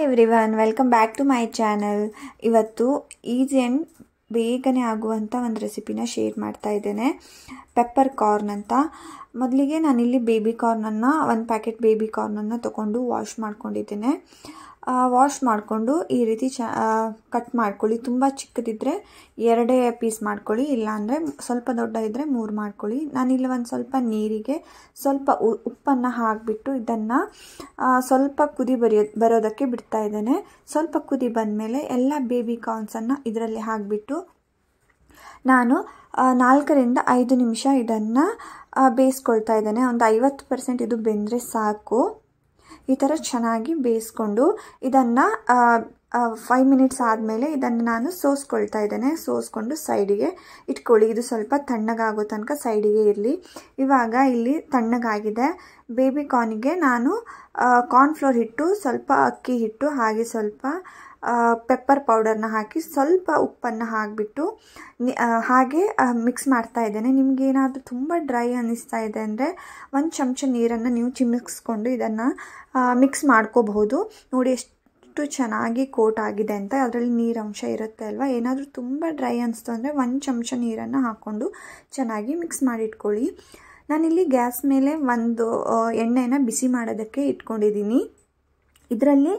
Everyone, welcome back to my channel. ಇವತ್ತು easy and ಬೇಗನೆ ಆಗುವಂಥ ಒಂದು ರೆಸಿಪಿನ ಶೇರ್ ಮಾಡ್ತಾ ಇದ್ದೇನೆ. ಪೆಪ್ಪರ್ ಕಾರ್ನ್ ಅಂತ. ಮೊದಲಿಗೆ ನಾನಿಲ್ಲಿ ಬೇಬಿ ಕಾರ್ನನ್ನು, ಒಂದು ಪ್ಯಾಕೆಟ್ ಬೇಬಿ ಕಾರ್ನನ್ನು ತೊಗೊಂಡು ವಾಶ್ ಮಾಡ್ಕೊಂಡಿದ್ದೇನೆ. ವಾಶ್ ಮಾಡಿಕೊಂಡು ಈ ರೀತಿ ಕಟ್ ಮಾಡ್ಕೊಳ್ಳಿ. ತುಂಬ ಚಿಕ್ಕದಿದ್ದರೆ 2 ಪೀಸ್ ಮಾಡ್ಕೊಳ್ಳಿ, ಇಲ್ಲಾಂದರೆ ಸ್ವಲ್ಪ ದೊಡ್ಡ ಇದ್ದರೆ 3 ಮಾಡ್ಕೊಳ್ಳಿ. ನಾನಿಲ್ಲಿ ಒಂದು ಸ್ವಲ್ಪ ನೀರಿಗೆ ಸ್ವಲ್ಪ ಉಪ್ಪನ್ನು ಹಾಕಿಬಿಟ್ಟು ಇದನ್ನು ಸ್ವಲ್ಪ ಕುದಿ ಬರೋದಕ್ಕೆ ಬಿಡ್ತಾ ಇದ್ದೇನೆ. ಸ್ವಲ್ಪ ಕುದಿ ಬಂದಮೇಲೆ ಎಲ್ಲ ಬೇಬಿ ಕಾರ್ನ್ಸನ್ನು ಇದರಲ್ಲಿ ಹಾಕಿಬಿಟ್ಟು ನಾನು 4 ರಿಂದ 5 ನಿಮಿಷ ಇದನ್ನು ಬೇಯಿಸ್ಕೊಳ್ತಾ ಇದ್ದೇನೆ. ಒಂದು 50% ಇದು ಬೆಂದರೆ ಸಾಕು. ಈ ಥರ ಚೆನ್ನಾಗಿ ಬೇಯಿಸ್ಕೊಂಡು ಇದನ್ನು 5 ಮಿನಿಟ್ಸ್ ಆದಮೇಲೆ ಇದನ್ನು ನಾನು ಸೋಸ್ಕೊಳ್ತಾ ಇದ್ದೇನೆ. ಸೋಸ್ಕೊಂಡು ಸೈಡಿಗೆ ಇಟ್ಕೊಳ್ಳಿ. ಇದು ಸ್ವಲ್ಪ ತಣ್ಣಗಾಗೋ ತನಕ ಸೈಡಿಗೆ ಇರಲಿ. ಇವಾಗ ಇಲ್ಲಿ ತಣ್ಣಗಾಗಿದೆ. ಬೇಬಿ ಕಾರ್ನಿಗೆ ನಾನು ಕಾರ್ನ್ಫ್ಲೋರ್ ಹಿಟ್ಟು, ಸ್ವಲ್ಪ ಅಕ್ಕಿ ಹಿಟ್ಟು, ಹಾಗೆ ಸ್ವಲ್ಪ ಪೆಪ್ಪರ್ ಪೌಡರ್ನ ಹಾಕಿ ಸ್ವಲ್ಪ ಉಪ್ಪನ್ನು ಹಾಕಿಬಿಟ್ಟು ಹಾಗೆ ಮಿಕ್ಸ್ ಮಾಡ್ತಾ ಇದ್ದೇನೆ. ನಿಮಗೇನಾದರೂ ತುಂಬ ಡ್ರೈ ಅನ್ನಿಸ್ತಾ ಇದೆ ಅಂದರೆ 1 ಚಮಚ ನೀರನ್ನು ನೀವು ಚಿಮ್ಮಿಸ್ಕೊಂಡು ಇದನ್ನು ಮಿಕ್ಸ್ ಮಾಡ್ಕೋಬಹುದು. ನೋಡಿ ಎಷ್ಟು ಚೆನ್ನಾಗಿ ಕೋಟ್ ಆಗಿದೆ ಅಂತ. ಅದರಲ್ಲಿ ನೀರಂಶ ಇರುತ್ತೆ ಅಲ್ವಾ. ಏನಾದರೂ ತುಂಬ ಡ್ರೈ ಅನಿಸ್ತು ಅಂದರೆ 1 ಚಮಚ ನೀರನ್ನು ಹಾಕ್ಕೊಂಡು ಚೆನ್ನಾಗಿ ಮಿಕ್ಸ್ ಮಾಡಿಟ್ಕೊಳ್ಳಿ. ನಾನಿಲ್ಲಿ ಗ್ಯಾಸ್ ಮೇಲೆ ಒಂದು ಎಣ್ಣೆನ ಬಿಸಿ ಮಾಡೋದಕ್ಕೆ ಇಟ್ಕೊಂಡಿದ್ದೀನಿ. ಇದರಲ್ಲಿ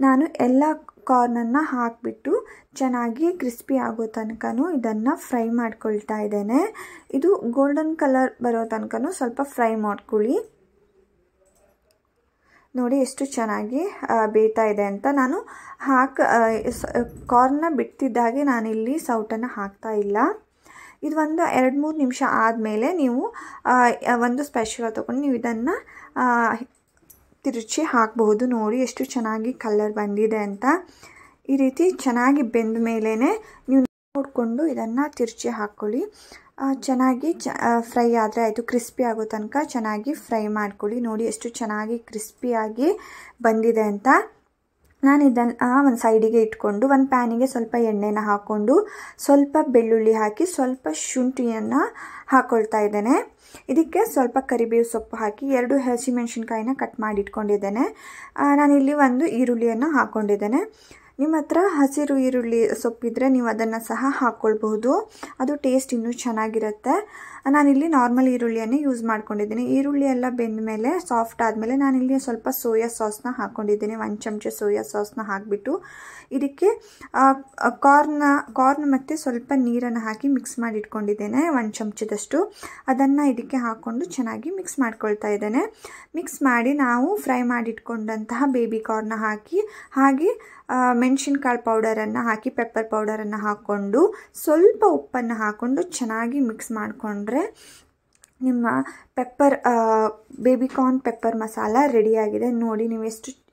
ನಾನು ಎಲ್ಲ ಕಾರ್ನನ್ನು ಹಾಕಿಬಿಟ್ಟು ಚೆನ್ನಾಗಿ ಕ್ರಿಸ್ಪಿ ಆಗೋ ತನಕನೂ ಇದನ್ನು ಫ್ರೈ ಮಾಡ್ಕೊಳ್ತಾ ಇದ್ದೇನೆ. ಇದು ಗೋಲ್ಡನ್ ಕಲರ್ ಬರೋ ತನಕನೂ ಸ್ವಲ್ಪ ಫ್ರೈ ಮಾಡ್ಕೊಳ್ಳಿ. ನೋಡಿ ಎಷ್ಟು ಚೆನ್ನಾಗಿ ಬೇಯ್ತಾ ಇದೆ ಅಂತ. ನಾನು ಕಾರ್ನ ಬಿಡ್ತಿದ್ದಾಗೆ ನಾನಿಲ್ಲಿ ಸೌಟನ್ನು ಹಾಕ್ತಾ ಇಲ್ಲ. ಇದು ಒಂದು 2-3 ನಿಮಿಷ ಆದಮೇಲೆ ನೀವು ಒಂದು ಸ್ಪ್ಯಾಚುಲಾ ತೊಗೊಂಡು ನೀವು ಇದನ್ನು ತಿರುಚಿ ಹಾಕಬಹುದು. ನೋಡಿ ಎಷ್ಟು ಚೆನ್ನಾಗಿ ಕಲರ್ ಬಂದಿದೆ ಅಂತ. ಈ ರೀತಿ ಚೆನ್ನಾಗಿ ಬೆಂದ ಮೇಲೇ ನೀವು ನೋಡಿಕೊಂಡು ಇದನ್ನು ತಿರುಚಿ ಹಾಕ್ಕೊಳ್ಳಿ. ಚೆನ್ನಾಗಿ ಫ್ರೈ ಆದರೆ ಆಯಿತು. ಕ್ರಿಸ್ಪಿ ಆಗೋ ತನಕ ಚೆನ್ನಾಗಿ ಫ್ರೈ ಮಾಡ್ಕೊಳ್ಳಿ. ನೋಡಿ ಎಷ್ಟು ಚೆನ್ನಾಗಿ ಕ್ರಿಸ್ಪಿಯಾಗಿ ಬಂದಿದೆ ಅಂತ. ನಾನು ಇದನ್ನು ಒಂದು ಸೈಡಿಗೆ ಇಟ್ಕೊಂಡು ಒಂದು ಪ್ಯಾನಿಗೆ ಸ್ವಲ್ಪ ಎಣ್ಣೆನ ಹಾಕ್ಕೊಂಡು ಸ್ವಲ್ಪ ಬೆಳ್ಳುಳ್ಳಿ ಹಾಕಿ ಸ್ವಲ್ಪ ಶುಂಠಿಯನ್ನು ಹಾಕ್ಕೊಳ್ತಾ ಇದ್ದೇನೆ. ಇದಕ್ಕೆ ಸ್ವಲ್ಪ ಕರಿಬೇವು ಸೊಪ್ಪು ಹಾಕಿ 2 ಹಸಿಮೆಣಸಿನ್ಕಾಯಿನ ಕಟ್ ಮಾಡಿ ಇಟ್ಕೊಂಡಿದ್ದೇನೆ. ನಾನಿಲ್ಲಿ ಒಂದು ಈರುಳ್ಳಿಯನ್ನು ಹಾಕ್ಕೊಂಡಿದ್ದೇನೆ. ನಿಮ್ಮ ಹತ್ರ ಹಸಿರು ಈರುಳ್ಳಿ ಸೊಪ್ಪಿದ್ರೆ ನೀವು ಅದನ್ನು ಸಹ ಹಾಕ್ಕೊಳ್ಬಹುದು. ಅದು ಟೇಸ್ಟ್ ಇನ್ನೂ ಚೆನ್ನಾಗಿರುತ್ತೆ. ನಾನಿಲ್ಲಿ ನಾರ್ಮಲ್ ಈರುಳ್ಳಿಯನ್ನೇ ಯೂಸ್ ಮಾಡ್ಕೊಂಡಿದ್ದೀನಿ. ಈರುಳ್ಳಿ ಎಲ್ಲ ಬೆಂದ ಮೇಲೆ ಸಾಫ್ಟ್ ಆದಮೇಲೆ ನಾನಿಲ್ಲಿ ಸ್ವಲ್ಪ ಸೋಯಾ ಸಾಸ್ನ ಹಾಕ್ಕೊಂಡಿದ್ದೀನಿ. 1 ಚಮಚ ಸೋಯಾ ಸಾಸ್ನ ಹಾಕಿಬಿಟ್ಟು ಇದಕ್ಕೆ ಕಾರ್ನ್ ಮತ್ತು ಸ್ವಲ್ಪ ನೀರನ್ನು ಹಾಕಿ ಮಿಕ್ಸ್ ಮಾಡಿ ಇಟ್ಕೊಂಡಿದ್ದೇನೆ 1 ಚಮಚದಷ್ಟು. ಅದನ್ನು ಇದಕ್ಕೆ ಹಾಕ್ಕೊಂಡು ಚೆನ್ನಾಗಿ ಮಿಕ್ಸ್ ಮಾಡ್ಕೊಳ್ತಾ ಇದ್ದೇನೆ. ಮಿಕ್ಸ್ ಮಾಡಿ ನಾವು ಫ್ರೈ ಮಾಡಿಟ್ಕೊಂಡಂತಹ ಬೇಬಿ ಕಾರ್ನ ಹಾಕಿ ಹಾಗೆ ಮೆಣಸಿನ್ಕಾಳು ಪೌಡರನ್ನು ಹಾಕಿ ಪೆಪ್ಪರ್ ಪೌಡರನ್ನು ಹಾಕ್ಕೊಂಡು ಸ್ವಲ್ಪ ಉಪ್ಪನ್ನು ಹಾಕ್ಕೊಂಡು ಚೆನ್ನಾಗಿ ಮಿಕ್ಸ್ ಮಾಡಿಕೊಂಡ್ರೆ ನಿಮ್ಮ ಬೇಬಿ ಕಾರ್ನ್ ಪೆಪ್ಪರ್ ಮಸಾಲ ರೆಡಿಯಾಗಿದೆ. ನೋಡಿ ನೀವು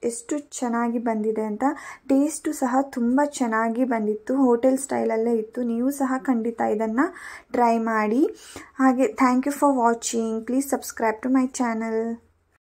ಎಷ್ಟು ಚೆನ್ನಾಗಿ ಬಂದಿದೆ ಅಂತ. ಟೇಸ್ಟು ಸಹ ತುಂಬ ಚೆನ್ನಾಗಿ ಬಂದಿತ್ತು. ಹೋಟೆಲ್ ಸ್ಟೈಲಲ್ಲೇ ಇತ್ತು. ನೀವು ಸಹ ಖಂಡಿತ ಇದನ್ನು ಟ್ರೈ ಮಾಡಿ. ಹಾಗೆ thank you for watching. Please subscribe to my channel.